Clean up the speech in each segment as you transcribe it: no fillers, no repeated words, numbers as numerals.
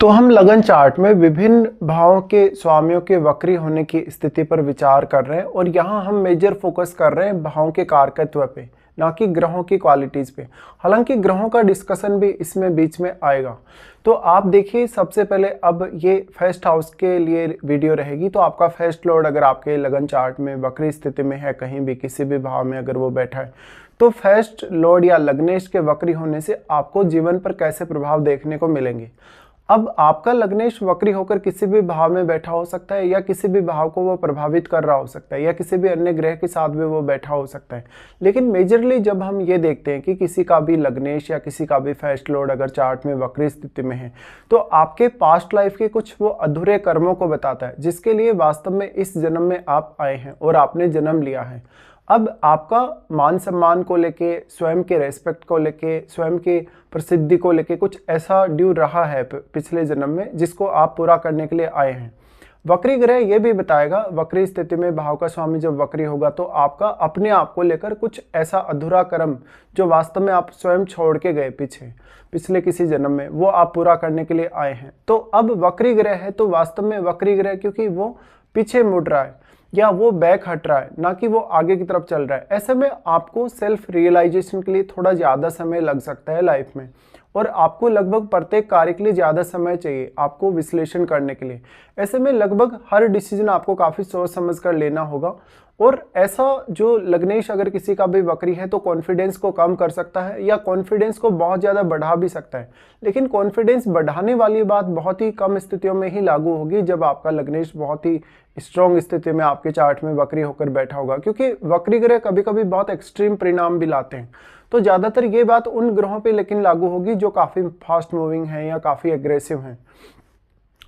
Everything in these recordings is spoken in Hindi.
तो हम लगन चार्ट में विभिन्न भावों के स्वामियों के वक्री होने की स्थिति पर विचार कर रहे हैं और यहाँ हम मेजर फोकस कर रहे हैं भावों के कारकत्व पे, ना कि ग्रहों की क्वालिटीज पे। हालांकि ग्रहों का डिस्कशन भी इसमें बीच में आएगा। तो आप देखिए, सबसे पहले अब ये फर्स्ट हाउस के लिए वीडियो रहेगी। तो आपका फर्स्ट लॉर्ड अगर आपके लगन चार्ट में वक्री स्थिति में है, कहीं भी किसी भी भाव में अगर वो बैठा है, तो फर्स्ट लॉर्ड या लग्नेश के वक्री होने से आपको जीवन पर कैसे प्रभाव देखने को मिलेंगे। अब आपका लग्नेश वक्री होकर किसी भी भाव में बैठा हो सकता है, या किसी भी भाव को वो प्रभावित कर रहा हो सकता है, या किसी भी अन्य ग्रह के साथ भी वो बैठा हो सकता है। लेकिन मेजरली जब हम ये देखते हैं कि किसी का भी लग्नेश या किसी का भी फर्स्ट लॉर्ड अगर चार्ट में वक्री स्थिति में है, तो आपके पास्ट लाइफ के कुछ वो अधूरे कर्मों को बताता है, जिसके लिए वास्तव में इस जन्म में आप आए हैं और आपने जन्म लिया है। अब आपका मान सम्मान को लेके, स्वयं के रेस्पेक्ट को लेके, स्वयं की प्रसिद्धि को लेके कुछ ऐसा ड्यू रहा है पिछले जन्म में, जिसको आप पूरा करने के लिए आए हैं। वक्री ग्रह ये भी बताएगा, वक्री स्थिति में भाव का स्वामी जब वक्री होगा तो आपका अपने आप को लेकर कुछ ऐसा अधूरा कर्म जो वास्तव में आप स्वयं छोड़ के गए पिछले किसी जन्म में, वो आप पूरा करने के लिए आए हैं। तो अब वक्री ग्रह है तो वास्तव में वक्री ग्रह क्योंकि वो पीछे मुड़ रहा है या वो बैक हट रहा है, ना कि वो आगे की तरफ चल रहा है। ऐसे में आपको सेल्फ रियलाइजेशन के लिए थोड़ा ज़्यादा समय लग सकता है लाइफ में, और आपको लगभग प्रत्येक कार्य के लिए ज़्यादा समय चाहिए आपको विश्लेषण करने के लिए। ऐसे में लगभग हर डिसीजन आपको काफ़ी सोच समझ कर लेना होगा। और ऐसा जो लग्नेश अगर किसी का भी वक्री है तो कॉन्फिडेंस को कम कर सकता है या कॉन्फिडेंस को बहुत ज़्यादा बढ़ा भी सकता है। लेकिन कॉन्फिडेंस बढ़ाने वाली बात बहुत ही कम स्थितियों में ही लागू होगी, जब आपका लग्नेश बहुत ही स्ट्रॉन्ग स्थिति में आपके चार्ट में वक्री होकर बैठा होगा, क्योंकि वक्री ग्रह कभी कभी बहुत एक्सट्रीम परिणाम भी लाते हैं। तो ज़्यादातर ये बात उन ग्रहों पे लेकिन लागू होगी जो काफ़ी फास्ट मूविंग हैं या काफ़ी एग्रेसिव हैं।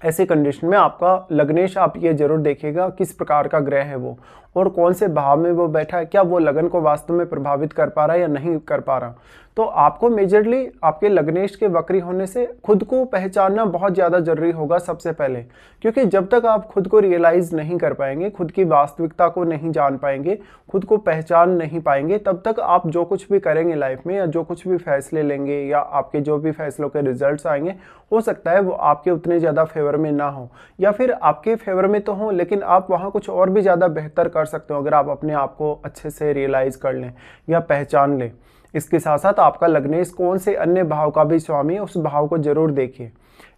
ऐसे कंडीशन में आपका लग्नेश, आप ये जरूर देखिएगा किस प्रकार का ग्रह है वो और कौन से भाव में वो बैठा है, क्या वो लगन को वास्तव में प्रभावित कर पा रहा है या नहीं कर पा रहा। तो आपको मेजरली आपके लग्नेश के वक्री होने से खुद को पहचानना बहुत ज़्यादा जरूरी होगा सबसे पहले, क्योंकि जब तक आप खुद को रियलाइज नहीं कर पाएंगे, खुद की वास्तविकता को नहीं जान पाएंगे, खुद को पहचान नहीं पाएंगे, तब तक आप जो कुछ भी करेंगे लाइफ में या जो कुछ भी फैसले लेंगे या आपके जो भी फैसलों के रिजल्ट्स आएंगे, हो सकता है वो आपके उतने ज़्यादा फेवर में ना हो, या फिर आपके फेवर में तो हो लेकिन आप वहाँ कुछ और भी ज़्यादा बेहतर कर सकते हो अगर आप अपने आप को अच्छे से रियलाइज कर लें या पहचान लें। इसके साथ साथ आपका लग्नेश कौन से अन्य भाव का भी स्वामी है, उस भाव को जरूर देखिए।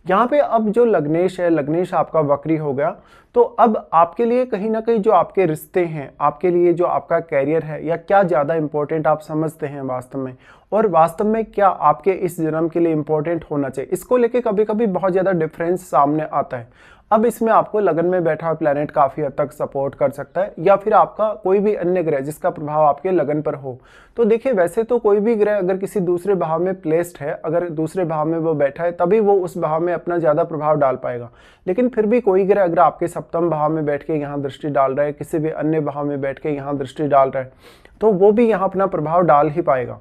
यहाँ पे अब जो लग्नेश है, लग्नेश आपका वक्री हो गया, तो अब आपके लिए कहीं ना कहीं जो आपके रिश्ते हैं, आपके लिए जो आपका कैरियर है, या क्या ज़्यादा इंपॉर्टेंट आप समझते हैं वास्तव में, और वास्तव में क्या आपके इस जन्म के लिए इंपॉर्टेंट होना चाहिए, इसको लेके कभी कभी बहुत ज़्यादा डिफरेंस सामने आता है। अब इसमें आपको लगन में बैठा हुआ प्लैनेट काफ़ी हद तक सपोर्ट कर सकता है, या फिर आपका कोई भी अन्य ग्रह जिसका प्रभाव आपके लगन पर हो। तो देखिए, वैसे तो कोई भी ग्रह अगर किसी दूसरे भाव में प्लेस्ड है, अगर दूसरे भाव में वो बैठा है, तभी वो उस भाव में अपना ज़्यादा प्रभाव डाल पाएगा। लेकिन फिर भी कोई ग्रह अगर आपके सप्तम भाव में बैठ के यहाँ दृष्टि डाल रहा है, किसी भी अन्य भाव में बैठ के यहाँ दृष्टि डाल रहा है, तो वो भी यहाँ अपना प्रभाव डाल ही पाएगा।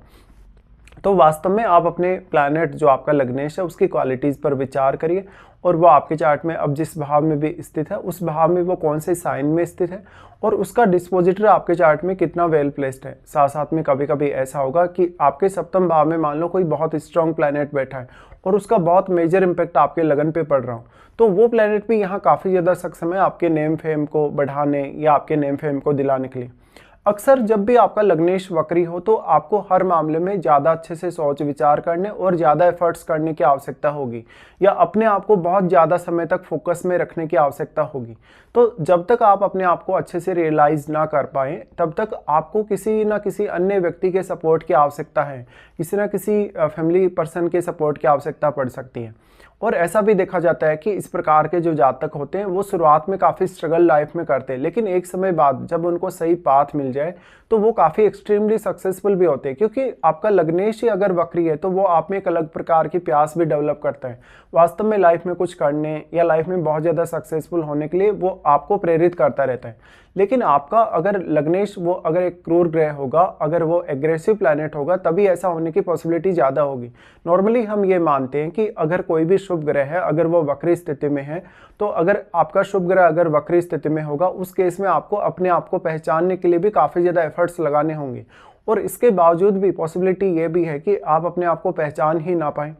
तो वास्तव में आप अपने प्लैनेट जो आपका लग्नेश है उसकी क्वालिटीज़ पर विचार करिए, और वो आपके चार्ट में अब जिस भाव में भी स्थित है उस भाव में वो कौन से साइन में स्थित है और उसका डिस्पोजिटर आपके चार्ट में कितना वेल प्लेस्ड है। साथ साथ में कभी कभी ऐसा होगा कि आपके सप्तम भाव में मान लो कोई बहुत स्ट्रॉन्ग प्लैनेट बैठा है और उसका बहुत मेजर इंपैक्ट आपके लगन पे पड़ रहा हो, तो वो प्लैनेट भी यहाँ काफ़ी ज़्यादा सक्षम है आपके नेम फेम को बढ़ाने या आपके नेम फेम को दिलाने के लिए। अक्सर जब भी आपका लग्नेश वक्री हो तो आपको हर मामले में ज़्यादा अच्छे से सोच विचार करने और ज़्यादा एफर्ट्स करने की आवश्यकता होगी, या अपने आप को बहुत ज़्यादा समय तक फोकस में रखने की आवश्यकता होगी। तो जब तक आप अपने आप को अच्छे से रियलाइज ना कर पाएँ, तब तक आपको किसी न किसी अन्य व्यक्ति के सपोर्ट की आवश्यकता है, किसी न किसी फैमिली पर्सन के सपोर्ट की आवश्यकता पड़ सकती है। और ऐसा भी देखा जाता है कि इस प्रकार के जो जातक होते हैं वो शुरुआत में काफ़ी स्ट्रगल लाइफ में करते हैं, लेकिन एक समय बाद जब उनको सही पाथ मिल जाए तो वो काफ़ी एक्सट्रीमली सक्सेसफुल भी होते हैं, क्योंकि आपका लग्नेश ही अगर वक्री है तो वो आप में एक अलग प्रकार की प्यास भी डेवलप करता है वास्तव में लाइफ में कुछ करने या लाइफ में बहुत ज़्यादा सक्सेसफुल होने के लिए, वो आपको प्रेरित करता रहता है। लेकिन आपका अगर लग्नेश वो अगर एक क्रूर ग्रह होगा, अगर वो एग्रेसिव प्लैनेट होगा, तभी ऐसा होने की पॉसिबिलिटी ज़्यादा होगी। नॉर्मली हम ये मानते हैं कि अगर कोई भी शुभ ग्रह है, अगर वो वक्री स्थिति में है, तो अगर आपका शुभ ग्रह अगर वक्री स्थिति में होगा, उस केस में आपको अपने आप को पहचानने के लिए भी काफ़ी ज़्यादा एफर्ट्स लगाने होंगे, और इसके बावजूद भी पॉसिबिलिटी ये भी है कि आप अपने आप को पहचान ही ना पाएँ।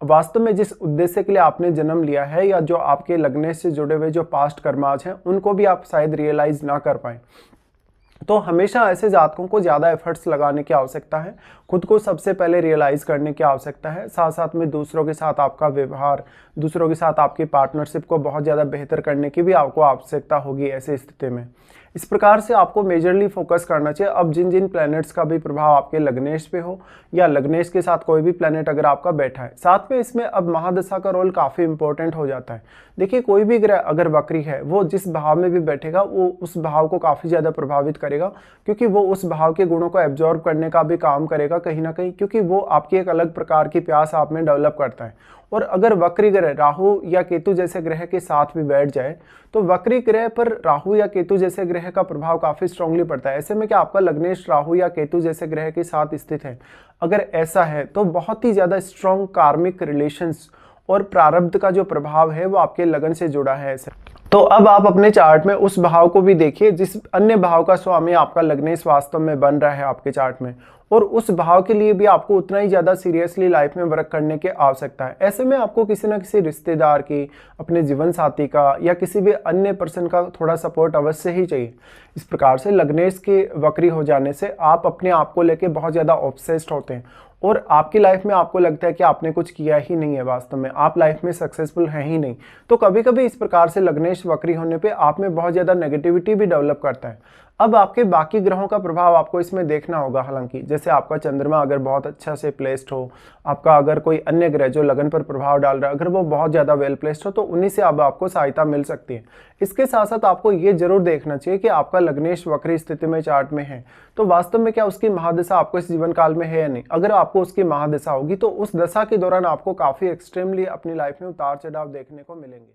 वास्तव में जिस उद्देश्य के लिए आपने जन्म लिया है या जो आपके लग्नेश से जुड़े हुए जो पास्ट कर्माज हैं उनको भी आप शायद रियलाइज ना कर पाए। तो हमेशा ऐसे जातकों को ज़्यादा एफर्ट्स लगाने की आवश्यकता है, खुद को सबसे पहले रियलाइज़ करने की आवश्यकता है, साथ साथ में दूसरों के साथ आपका व्यवहार, दूसरों के साथ आपकी पार्टनरशिप को बहुत ज़्यादा बेहतर करने की भी आपको आवश्यकता होगी ऐसी स्थिति में। इस प्रकार से आपको मेजरली फोकस करना चाहिए। अब जिन जिन प्लैनेट्स का भी प्रभाव आपके लग्नेश पे हो या लग्नेश के साथ कोई भी प्लैनेट अगर आपका बैठा है, साथ में इसमें अब महादशा का रोल काफ़ी इंपॉर्टेंट हो जाता है। देखिए, कोई भी ग्रह अगर वक्री है, वो जिस भाव में भी बैठेगा वो उस भाव को काफ़ी ज़्यादा प्रभावित करेगा, क्योंकि वो उस भाव के गुणों को एब्जॉर्ब करने का भी काम करेगा कहीं ना कहीं, क्योंकि वो आपकी एक अलग प्रकार की प्यास आप में डेवलप करता है। और अगर वक्री ग्रह राहु या केतु जैसे ग्रह के साथ भी बैठ जाए तो वक्री ग्रह पर राहु या केतु जैसे ग्रह का प्रभाव काफ़ी स्ट्रांगली पड़ता है। ऐसे में क्या आपका लग्नेश राहु या केतु जैसे ग्रह के साथ स्थित है, अगर ऐसा है तो बहुत ही ज़्यादा स्ट्रॉन्ग कार्मिक रिलेशंस और प्रारब्ध का जो प्रभाव है वो आपके लगन से जुड़ा है ऐसे। तो अब आप अपने चार्ट में उस भाव को भी देखिए जिस अन्य भाव का स्वामी आपका लग्नेश वास्तव में बन रहा है आपके चार्ट में, और उस भाव के लिए भी आपको उतना ही ज़्यादा सीरियसली लाइफ में वर्क करने की आवश्यकता है। ऐसे में आपको किसी न किसी रिश्तेदार की, अपने जीवन साथी का या किसी भी अन्य पर्सन का थोड़ा सपोर्ट अवश्य ही चाहिए। इस प्रकार से लग्नेश के वक्री हो जाने से आप अपने आप को लेके बहुत ज़्यादा ऑब्सेस्ड होते हैं और आपकी लाइफ में आपको लगता है कि आपने कुछ किया ही नहीं है, वास्तव में आप लाइफ में सक्सेसफुल हैं ही नहीं। तो कभी कभी इस प्रकार से लग्नेश वक्री होने पे आप में बहुत ज़्यादा नेगेटिविटी भी डेवलप करता है। अब आपके बाकी ग्रहों का प्रभाव आपको इसमें देखना होगा। हालांकि जैसे आपका चंद्रमा अगर बहुत अच्छा से प्लेस्ड हो, आपका अगर कोई अन्य ग्रह जो लगन पर प्रभाव डाल रहा है अगर वो बहुत ज़्यादा वेल प्लेस्ड हो, तो उन्हीं से अब आपको सहायता मिल सकती है। इसके साथ साथ आपको ये जरूर देखना चाहिए कि आपका लग्नेश वक्री स्थिति में चार्ट में है तो वास्तव में क्या उसकी महादशा आपको इस जीवन काल में है या नहीं। अगर आपको उसकी महादशा होगी तो उस दशा के दौरान आपको काफ़ी एक्सट्रीमली अपनी लाइफ में उतार चढ़ाव देखने को मिलेंगे।